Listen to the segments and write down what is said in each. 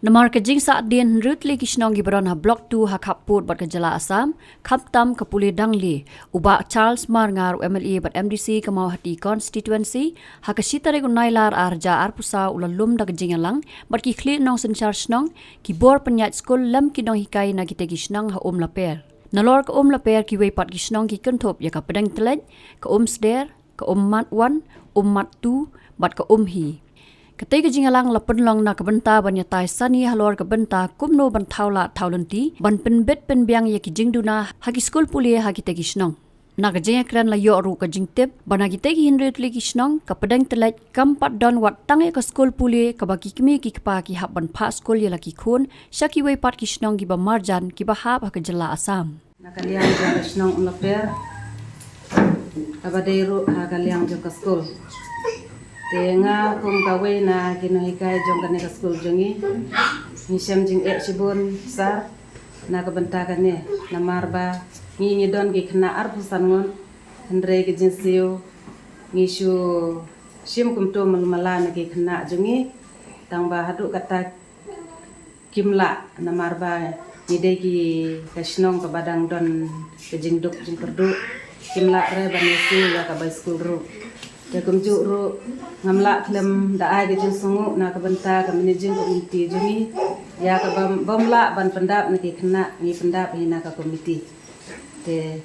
Namar kejing saat din rutli kisnong gibran ha blok 2 ha kaput bat kejala Asam, kaptam kapuli dangli, ubak Charles Marngar MLE bat MDC kemau hati constituency, ha kasitare gunailar arja arpusa ulalum da kejing alang, bat ki kli nong senchar snong, ki bor penyat skul lam kinong hikai na kita kisnong ha laper. Nalor ka laper ki weipat kisnong ki kentop ya ka pedang telej, ka sder, ka mat wan, mat tu, bat ka hi. Ketika jingalang lapen long na kebenta banyatai sani halor kebenta kumno ban taula taulenti ban penbet penbiang ya kijing duna haki skul pulia haki tegi snong. Na kejing kran la yo ru kejing tip ban haki tegi hindrit lagi snong ka pedang telaj kampat don wat tangi ka skul pulia ka baki kimi ki kpa ki hab ban pa skul ya laki kun syaki wei pat ki snong ki ba marjan ki ba hab hak jela Asam. Na kaliang jaga snong laper abadeiru ha kaliang jaga skul. Tenga kum kawe na kinohikai jong kane ka skul jongi nisam jing sibun sar na kabentakan ne na marba ngi don gi kna arpusan ngon andre gi jinsiu ngishu sim kum to malmala na gi kna jongi tang ba hadu kata kimla na marba ni de gi kasnong ka badang don ke jingduk jing perdu kimla re banesi ya ka bai skul ru ya kumjuk ru ngamla klem daai ke jeng sungu na kabenta ka managing komiti jungi ya ka bamla ban pendap na ki kena ni pendap ni na ka komiti te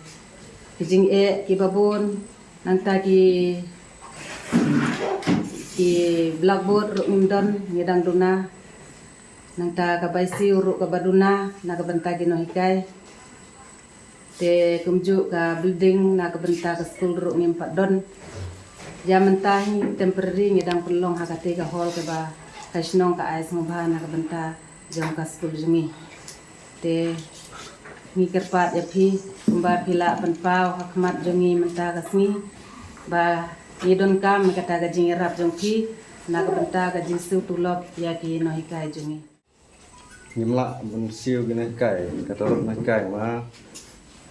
kijing ki babun nang ta ki blackboard ru ngdon ngedang duna nang ta ka baisi ru ka baduna na ka benta ki no hikai te kumjuk ka building na ka benta ka school ru ngimpat don ya mentahi temporary ngedang pelong hakate ka hall ke ba kasnong ka ais ngobha na ka benta jong ka skul jungi te ngi kerpat ya phi kumba phila panpau hakmat jungi menta ka sngi ba ngidon kam kata ka jing rap jong phi na ka benta ka jing su tulop ya ki no hikai jungi ngimla mun siu gina kai ka torot na kai ma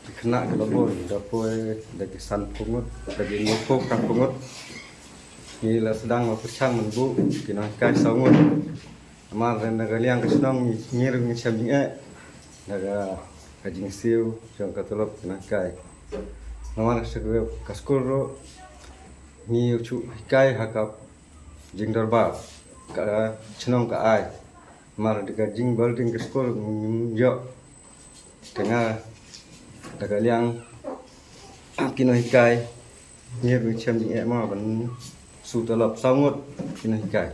kena ke lobon dapoi dari san pungut dari ngopok kan pungut gila sedang mapecang menbu kina kai sangut amar naga liang kesnong ngirung sabing naga kajing siu jong katolop kina kai namar segwe kaskul ro ni ucu kai hakap jing darba ka chnong ka ai mar diga jing building kaskul yo tengah daga liang kino hikai ngir wi chem ding ma ban su talap sangut kino hikai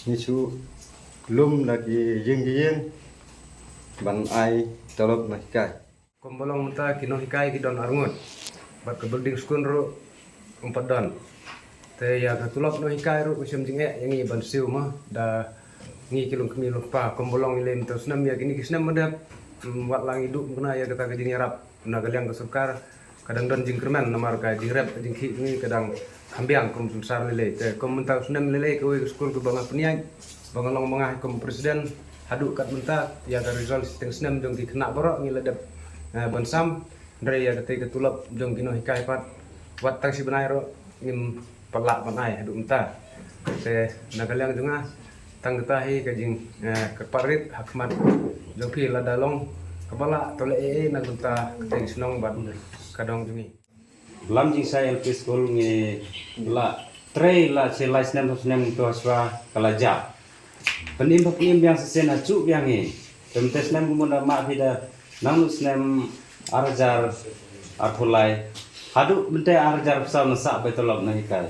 ni chu lum lagi jing ban ai talap na hikai kombolong mata kino hikai ki don arngut bat ke building skun ro umpat don te ya ka tulop no hikai ro chem ding yang i ban siu ma da ngi kilung kemi lupa kombolong ilem terus nam ya kini kisnam madap wat lang hidup kena ya kata kajing yarap na galiang kesukar kadang don jing kerman namar ka jing rap jing khi ni kadang kambiang kom sar lele te kom mentau sunem lele ke skul ke banga peniai banga long mangah kom presiden hadu kat menta ya ka result sistem sunem jong ki kena borok ngi ledep bonsam ndre ya kate ketulap jong kino hikai pat wat tang si benai ro ngim pelak banai hadu menta te na galiang junga tang tahi kajing keparit hakmat joki la dalong kepala tole na gunta keteng senong ban kadong jungi lam jing sai LP school nge la tre la se la snem to aswa kala ja penim yang sesen acu yang nge temte snem gumunda ma vida nang snem arjar arthulai hadu bente arjar pesal nasa betolok na hikai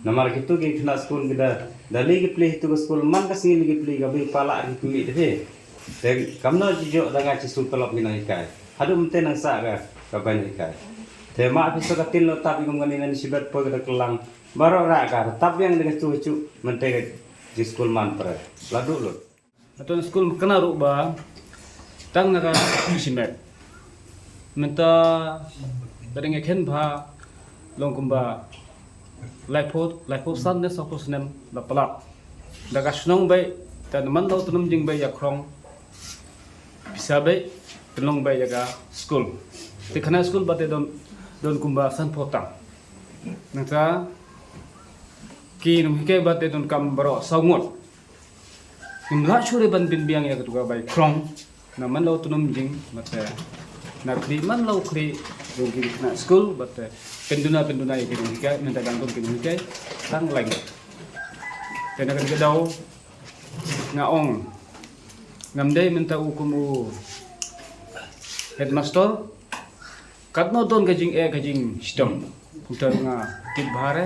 namar gitu ke kena school kita dali ke play itu ke school man kasih lagi play gabi pala gitu ni deh kamno jijo dengan cisul pelop mina hikai hadu mte nang sa ga kaban hikai te ma api so katin lo tapi ngani ngani sibat po kita kelang baro ra ka tapi yang dengan cucu mte di school man pre ladu lo atau school kena rubah tang naga simet menta dari ngeken ba long kumba Laipo san ne sokos nem la palak daga snong bay tan man daw tunum jing bay yakrong bisa bay tunong bay yaga school te khana school bate don kumba san potang nata ki nung hikai bat te ton kam baro saungot nimla chure ban bin biang ya ketuga bai krong na man lo tunum jing mate na kri man lo kri dong ki na school but penduna ya ki nung hikai minta gantung ki nung hikai tang lang kena kan kedau ngaong ngamdai minta ukumu headmaster katno don kajing kajing sistem putar nga tip bahare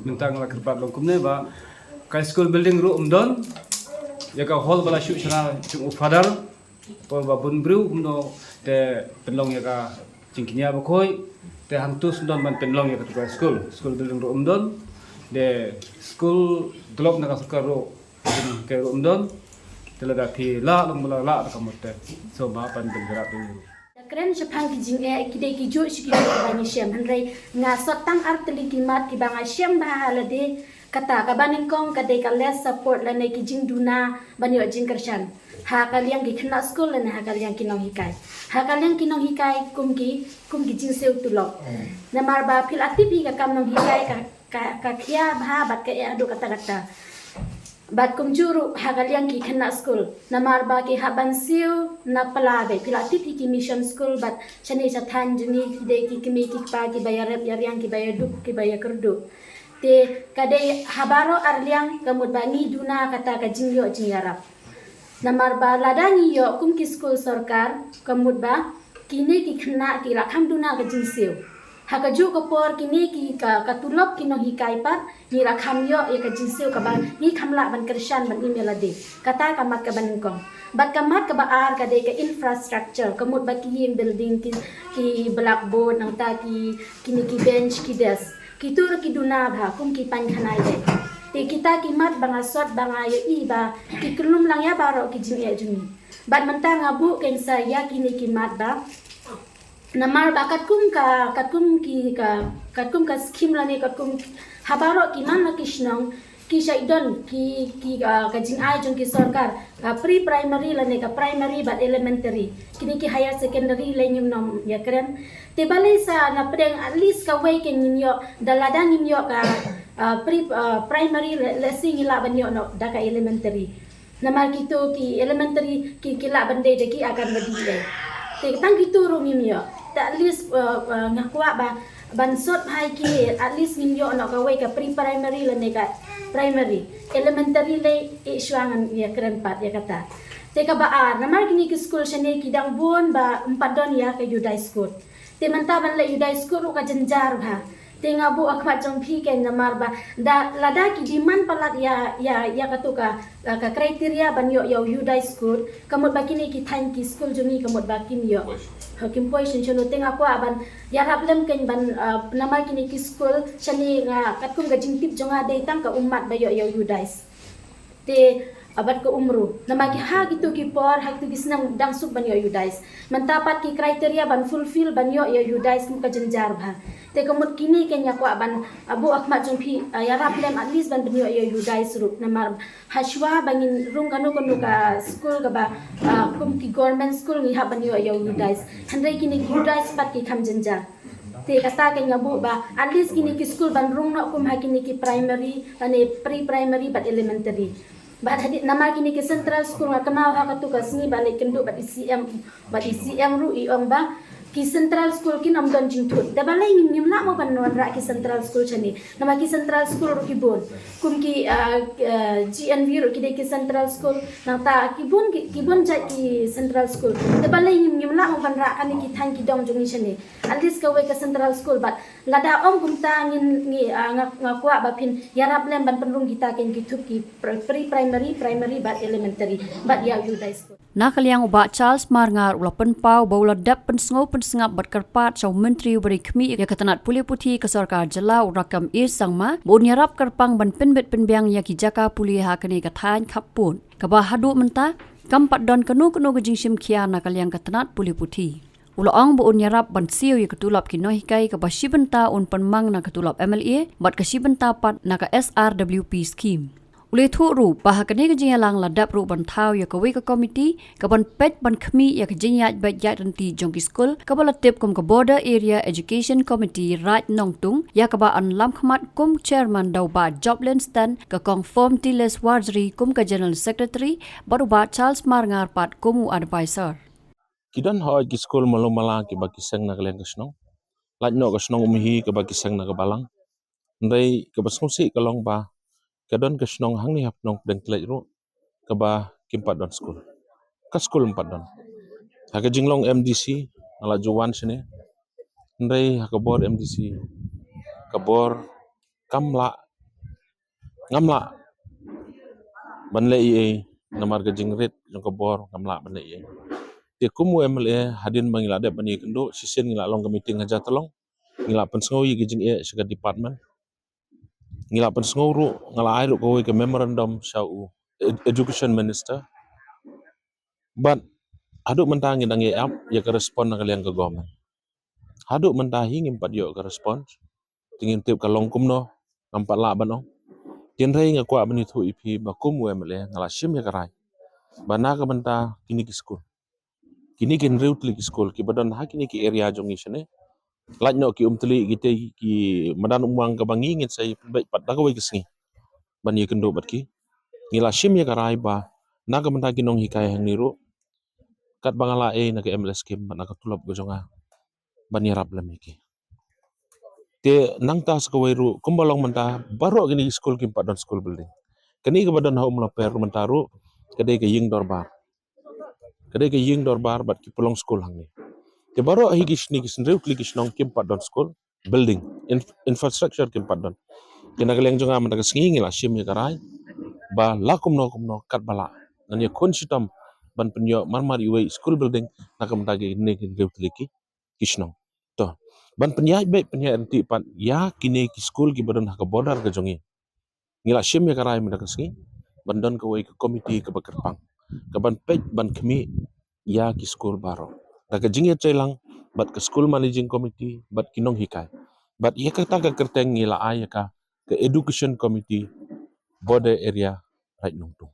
minta ngala kerpat long kumne ba kai school building ru don ya ka hall bala shu chana chung father po ba bun bru kumno te penlong ya ka cingkinya ba koi te hantus don ban penlong ya ka school building ru don de school drop na ka sarkar ru ke ru don telada phi la long bala la ka motte so ba pan bengerak dulu keren sepang kijing kidai kijo sikidai kabani syam hanrai nga sotang arteli kimat kibanga syam bahalade kata kabaning kong kadai kales support lane kijing duna banyo jing kershan ha kaliang ki khna school lane ha kaliang kinong hikai kumki jing seu tulok namar ba phil atipi ka kam nong hikai ka khia bha bat ka adu kata bat kum juru hagaliang ki khna school namar ba ki haban siu na pala be pilati ki mission school bat chani chathan juni de ki kimi ki pa ki bayar yang ki bayar duk ki bayar kerdu te kade habaro arliang kamut bani duna kata ka jingyo jingarap namar ba ladani yo kum ki school sarkar kamut ba kini ki khna ki rakham duna ka jingsiu hakaju kapor kini ki ka katulop kino hikai pat ni rakham yo ya ka jinsiu ka ba ni khamla ban kershan ban email ade kata kamat ka baningkong bat kamat ka baar ka de ka infrastructure kamut ba ki building ki blackboard nang ta ki kini ki bench ki desk ki tur ki duna bha kum ki pan khanai de te kita ki mat banga sot banga yo i ba ki kelum lang ya baro ki jing ya juni bat menta ngabu ken saya kini ki mat ba namar ba katkum ka skim lani katkum habaro ki man la kishnong ki shaidon ki kajing ai jong ki sarkar ka pre primary lani ka primary but elementary kini ki higher secondary lenyum nom ya keren te balai sa na pedeng at least ka way ken nimyo dalada nimyo ka pre primary lesing ila banyo no da ka elementary namar kito ki elementary ki kila bande de ki akan badi te tang kito ro nimyo at least ngakwa ba bansot hai ki at least minyo no ka way ka pre primary la ka primary elementary le iswangan ya keren pat ya kata te ka baar namar kini ki school shane ki dang bon ba empadon ya ka Yudai school te mantaban le Yudai school ka jenjar ba te ngabu akmat jong phi ken namar ba da lada ki diman palat ya katuka ka kriteria banyo ya Yudai school kamut ba kini ki thank ki school juni kamut ba kinyo hakim poison chono tenga ko aban ya problem ken ban nama kini ki school chani nga katkum ga jingtip jonga dei tang ka umat bayo yo Yudais te abat ko umru nama ki ha gitu ki por ha gitu gisnang dang sub ban yo Yudais mantapat ki kriteria ban fulfill ban yo Yudais mu ka jenjar ba te kamut kini ken ya ko aban abu akmat jongpi ya problem at least ban yo Yudais rup namar hashwa bangin rung kanu ka school ka ba kum ki government school ni ha ban yo Yudais handai kini Yudais pat ki kham jenjar te kata ken ngabu ba at least kini ki school ban rung no kum ha kini ki primary ane pre primary but elementary bat hadit nama kini ki central school nga kanaw ha katu ka sini balik kendu bat ICM ru iong ba ki central school kin amdon jingtut da balai ngim la mo ban non ra ki central school chani nama ki central school ru ki bon kum ki GNV ru ki de ki central school nang ta ki bon ja ki central school da balai ngim la mo ban ra kan ki thang ki dong jong chani at least ka we ka central school but lada om kum ta ngin ngakwa ba pin yarap lem ban penrung kita ken ki thup ki pre primary but elementary but ya Yudai school Nakaliang uba Charles Marngar ula penpau baula dap pensengau pensengap berkerpat sau menteri beri kemi ya ketanat puli putih ke sarkar jela urakam sangma bon yarap kerpang ban penbet penbiang ya ki jaka puli ha kene kathan khapun kabah hadu menta kampat don kenu gejing sim khia nakaliang ketanat puli putih ula ong bon yarap ban siu ya ketulap ki nohikai kabah sibenta un penmang na ketulap MLA bat ke sibenta pat na ka SRWP scheme Ule thu ru bah kene ke jingalang ladap ru ban thau ya kawi ka komiti ka ban pet ban khmi ya ke jinyat ba jat ranti jongki school ka bala tip kum ka border area education committee right nongtung ya ka ba an lam khmat kum chairman dau ba jobland stan ka confirm tiles wazri kum ka general secretary baru ba Charles Marngar pat kumu advisor. Kidan ho ki school malum mala ki baki sang na kalen kasnong laj no kasnong umihi ka baki sang na kabalang ndai ka basong si kalong ba kadon kasnong hang ni hapnong deng tlai ro ka ba kimpat don school ka school empat don ha ka jinglong MDC ala juwan sine ndai ha ka bor MDC ka bor ngamla banle ie namar ka jingrit jong ka bor ngamla banle ie te kumu MLA hadin mangila de bani kendo sisen ngila long ka meeting aja tolong ngila pensngau yi gijing sega department ngila pensngau ru ngala ai ru ko ke memorandum shau education minister but aduk mentang ngidang ye up ya ka respond na kalian ke government aduk mentah hingim pat yo ka respond tingin tip kalong kumno nampak la banong tin rei ngakwa bani thu ipi ba kumu MLA ngala shim ya karai bana ka mentah kini ki school kini kin reutli ki school ki badan ha kini ki area jong isane laj no ki umtli gite ki madan umang ka bangi ngit sai baik pat da kawai kisngi ban ye kendo bat ki ngila shim ya karai ba na ka mentah kinong hikai hang niru kat bangala na ka MLS kim ban ka tulap go jonga ban ye rap lam ki te nang ta sa kawai ru kumbalong mentah baro kini school kim pat don school building kani ka badan ha umla per mentaru kadai ka ying dorbar bat ki pulong school hang ni ke baro hi gisni kisnreu kli kisnong kim pat don school building infrastructure kim pat don kena keleng jonga mata kesngi ngila shim ya karai ba lakum no kat bala nan ye kon sitam ban penyo marmar iwe school building nakam tagi ne kin reu kli ki kisnong to ban penyai be penyai anti pat ya kini ki school ki badon hak border ke jongi ngila shim ya karai mata kesngi bandon ke wei ke komiti ke bakerpang kaban pej ban kemi ya ki school baro daga jingya celang bat ke school managing committee bat kinong hikai bat ia kata ka kerteng ngila ay ka ke education committee border area right nongtung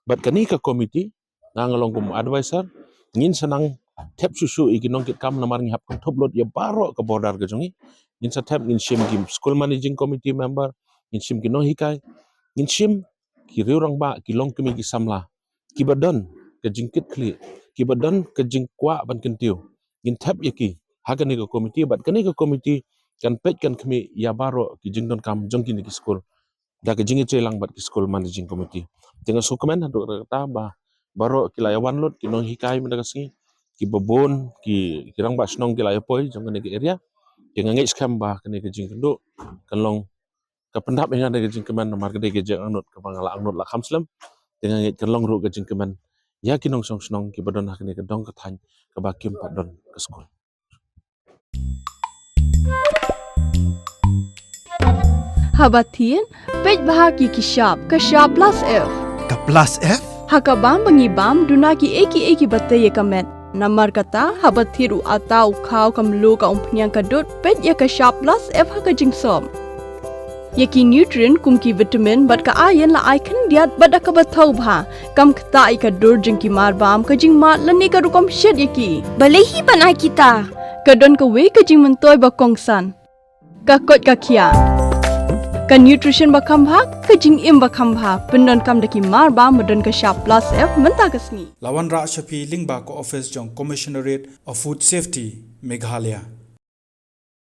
bat kani ka committee ngangalong kum advisor ngin senang tap susu ikinong kit kam namar ngihap ko toplot ya baro ke border ke jongi ngin sa tap ngin shim kim school managing committee member ngin shim kinong hikai ngin shim ki riurang ba kilong kemi ki samla kibadon ke jingkit kli kibadon ke jingkwa ban kentiu ngin tap yaki hagani ko komiti bat kani ko komiti kan pet kan kemi ya baro ki jingdon kam jongkin ki school da ke jingi celang bat ki school managing committee tengah sukumen hadu kata ba baro kilayawan lot kinong hikai mendagasngi ki babon ki kirang ba snong kilayapoi jongkan ki area dengan ngej skam ba kani ke jingkendo kanlong kapendap yang ada ke jingkeman namar gede ke jang anut ke bangala anut la khamslam dengan ngej kanlong ru ke jingkeman ya kinong song snong ki badon hakne ke dong kathany ke bakim padon ke school Habatin pej bahagi ki shop plus F ka plus F hakabam bangibam dunaki eki batte ye kamet namar kata habathiru atau khau kamlu ka umpnyang kadut pej ya ka shop plus F haka jingsom yaki nutrient kum ki vitamin bat ka iron la icon diat bada ka bathau bha kam khta ka dur jing ki mar bam ka jing mat lani ka rukom shed yaki balehi banai kita ka don ka we ka jing mentoy ba kongsan ka kot ka kia ka nutrition ba khambha ka jing im ba khambha pendon kam daki mar bam madon ka sharp plus F menta kasni lawan ra shapi lingba ko office jong commissionerate of food safety Meghalaya